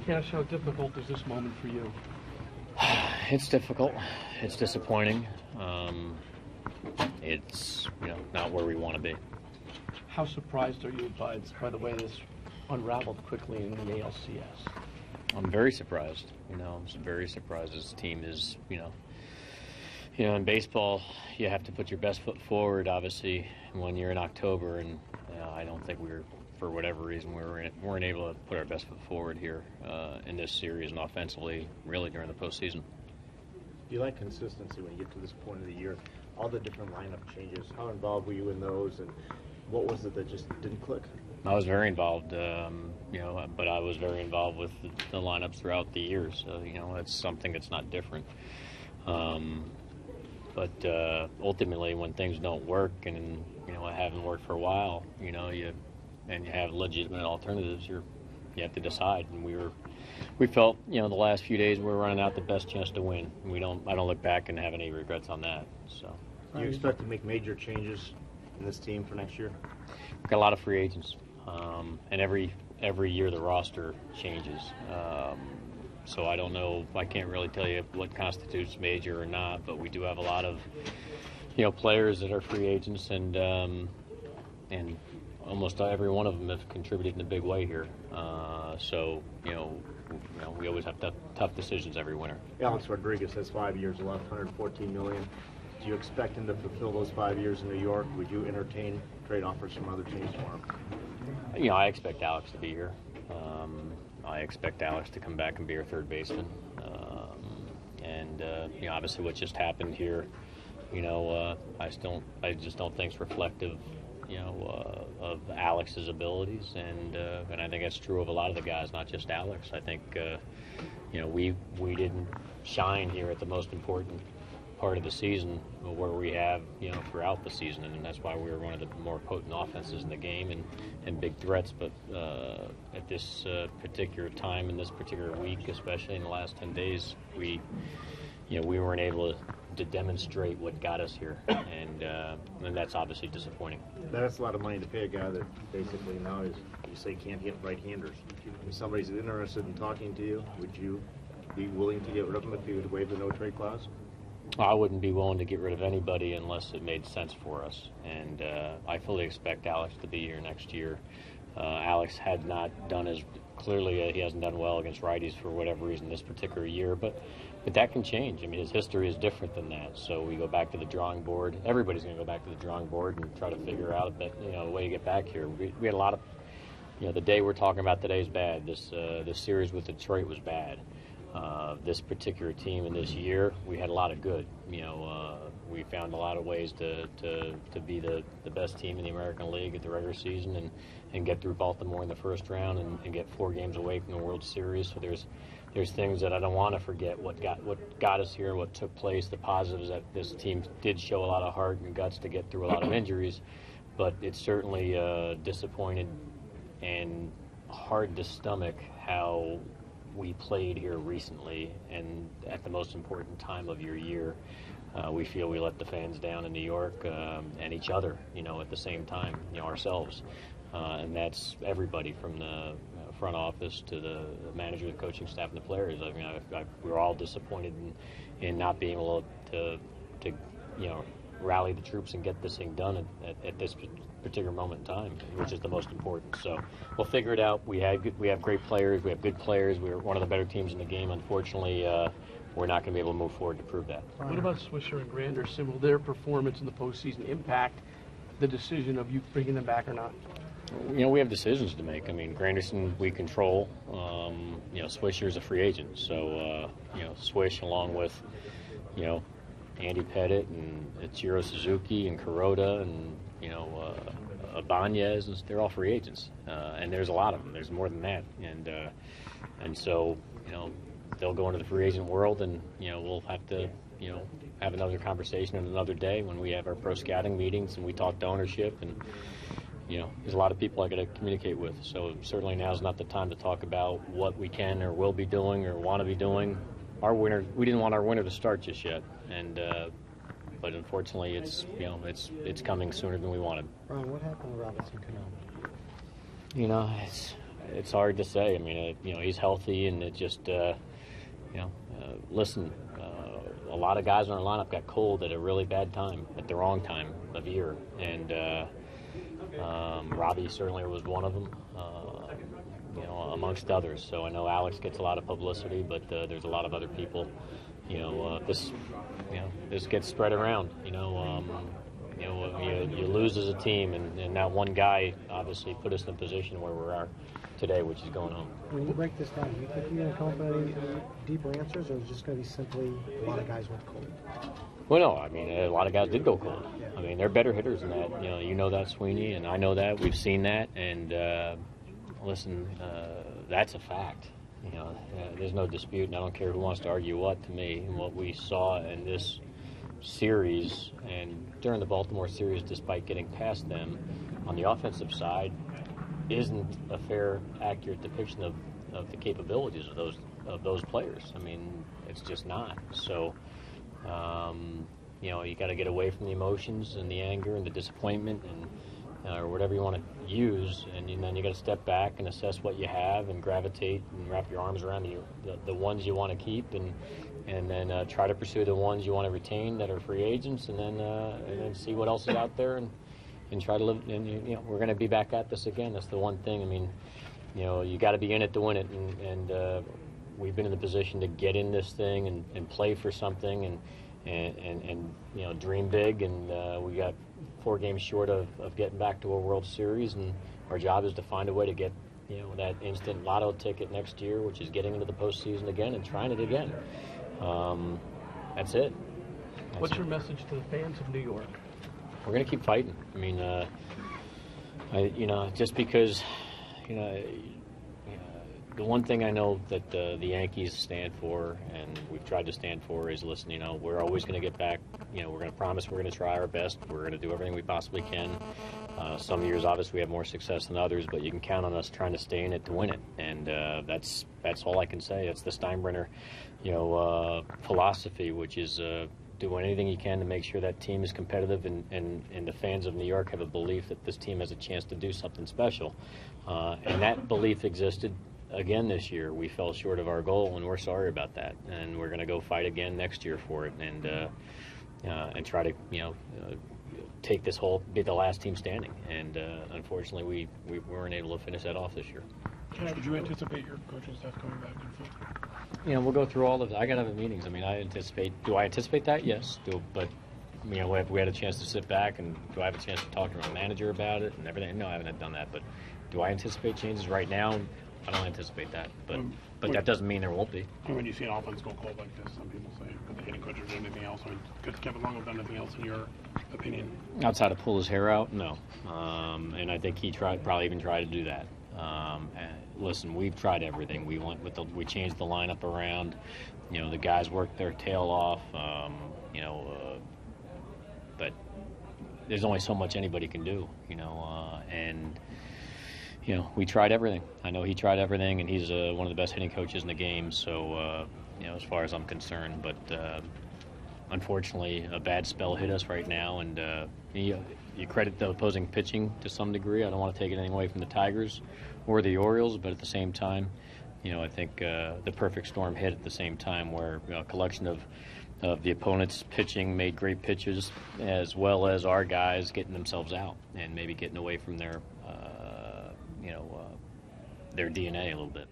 Cash, how difficult is this moment for you? It's difficult. It's disappointing. It's not where we want to be. How surprised are you by the way this unraveled quickly in the ALCS? I'm very surprised. I'm very surprised this team is, in baseball, you have to put your best foot forward, obviously, when you're in October, and I don't think for whatever reason, we weren't able to put our best foot forward here in this series and offensively, really, during the postseason. You like consistency when you get to this point of the year. All the different lineup changes, how involved were you in those, and what was it that just didn't click? I was very involved, but I was very involved with the lineups throughout the year, so, it's something that's not different. But ultimately, when things don't work and, haven't worked for a while, you have legitimate alternatives, you have to decide. And we felt, the last few days we were running out the best chance to win. I don't look back and have any regrets on that. So, do you expect to make major changes in this team for next year? We've got a lot of free agents, and every year the roster changes. So I don't know. I can't really tell you what constitutes major or not, but we do have a lot of, players that are free agents, and almost every one of them have contributed in a big way here. So we always have tough decisions every winter. Alex Rodriguez has 5 years left, $114 million. Do you expect him to fulfill those 5 years in New York? Would you entertain trade offers from other teams for him? I expect Alex to be here. I expect Alex to come back and be our third baseman. Obviously what just happened here, I just don't think it's reflective, of Alex's abilities, and I think that's true of a lot of the guys, not just Alex. I think, we didn't shine here at the most important part of the season where we have, throughout the season, and that's why we were one of the more potent offenses in the game and big threats. But at this particular time, in this particular week, especially in the last 10 days, we weren't able to demonstrate what got us here, and that's obviously disappointing. That's a lot of money to pay a guy that basically now is, you say, can't hit right-handers. If somebody's interested in talking to you, would you be willing to get rid of him if he would waive the no-trade clause? I wouldn't be willing to get rid of anybody unless it made sense for us, and I fully expect Alex to be here next year. Alex had not done as clearly, he hasn't done well against righties for whatever reason this particular year, but that can change. I mean, his history is different than that, so we go back to the drawing board. Everybody's going to go back to the drawing board and try to figure out a way to get back here. We had a lot of, the day we're talking about today is bad. This series with Detroit was bad. This particular team in this year, we had a lot of good. We found a lot of ways to be the best team in the American League at the regular season and get through Baltimore in the first round and get 4 games away from the World Series. So there's things that I don't want to forget. What got us here, what took place, the positives that this team did show a lot of heart and guts to get through a lot of injuries, but it's certainly disappointed and hard to stomach how we played here recently, and at the most important time of your year. We feel we let the fans down in New York and each other, at the same time, ourselves. And that's everybody from the front office to the manager, the coaching staff, and the players. I mean, we're all disappointed in not being able to rally the troops and get this thing done at this particular moment in time, which is the most important. So we'll figure it out. We have great players. We have good players. We're one of the better teams in the game. Unfortunately, we're not going to be able to move forward to prove that. What about Swisher and Granderson? Will their performance in the postseason impact the decision of you bringing them back or not? We have decisions to make. I mean, Granderson we control. Swisher's a free agent. So, Swish along with, Andy Pettit and Ichiro Suzuki and Kuroda and, Ibanez, and they're all free agents. And there's a lot of them. There's more than that. And so, they'll go into the free agent world, and, we'll have to, have another conversation on another day when we have our pro scouting meetings and we talk to ownership. And, there's a lot of people I got to communicate with. So certainly now's not the time to talk about what we can or will be doing or want to be doing. We didn't want our winter to start just yet, and but unfortunately, it's coming sooner than we wanted. Brian, what happened to Robinson Cano? it's hard to say. I mean, he's healthy, and it just, listen, a lot of guys in our lineup got cold at a really bad time, at the wrong time of year, and Robbie certainly was one of them, amongst others. So I know Alex gets a lot of publicity, but there's a lot of other people. This gets spread around. You lose as a team, and that one guy obviously put us in a position where we are today, which is going on. When you break this down, do you think you're going to come up with any deeper answers, or is it just going to be simply a lot of guys went cold? Well, no, I mean, a lot of guys did go cold. I mean, they're better hitters than that. You know that, Sweeney, and I know that. We've seen that, and listen, that's a fact. There's no dispute, and I don't care who wants to argue what. To me, and what we saw in this series and during the Baltimore series, despite getting past them on the offensive side, isn't a fair, accurate depiction of the capabilities of those players. I mean, it's just not. So, you got to get away from the emotions and the anger and the disappointment and or whatever you want to use, and then you got to step back and assess what you have and gravitate and wrap your arms around the ones you want to keep, and then try to pursue the ones you want to retain that are free agents, and then see what else is out there and try to live. And we're going to be back at this again. That's the one thing. I mean, you got to be in it to win it, and we've been in the position to get in this thing and play for something and dream big, and we got 4 games short of getting back to a World Series, and our job is to find a way to get that instant lotto ticket next year, which is getting into the postseason again and trying it again. That's it. What's your message to the fans of New York? We're going to keep fighting. I mean, just because the one thing I know that the Yankees stand for, and we've tried to stand for, is listen, we're always going to get back. We're going to promise we're going to try our best. We're going to do everything we possibly can. Some years, obviously, we have more success than others, but you can count on us trying to stay in it to win it. And that's all I can say. It's the Steinbrenner, philosophy, which is doing anything you can to make sure that team is competitive, and the fans of New York have a belief that this team has a chance to do something special. And that belief existed again this year. We fell short of our goal, and we're sorry about that. And we're going to go fight again next year for it, and try to take this whole, be the last team standing. And unfortunately, we weren't able to finish that off this year. Would you anticipate your coaching staff coming back in full? We'll go through all of it. I got other meetings. I mean, do I anticipate that? Yes. But have we had a chance to sit back, and do I have a chance to talk to my manager about it and everything? No, I haven't done that. But do I anticipate changes right now? I don't anticipate that. But that doesn't mean there won't be. When you see an offense go cold like this, some people say, could the hitting coach have done anything else? I mean, could Kevin Long have done anything else in your opinion? Outside of pull his hair out, no. And I think he probably even tried to do that. And listen, we've tried everything. We changed the lineup around. The guys worked their tail off. But there's only so much anybody can do. And we tried everything. I know he tried everything, and he's one of the best hitting coaches in the game. So as far as I'm concerned, but unfortunately, a bad spell hit us right now, and you credit the opposing pitching to some degree. I don't want to take anything away from the Tigers or the Orioles, but at the same time, I think the perfect storm hit at the same time, where a collection of the opponent's pitching made great pitches, as well as our guys getting themselves out and maybe getting away from their DNA a little bit.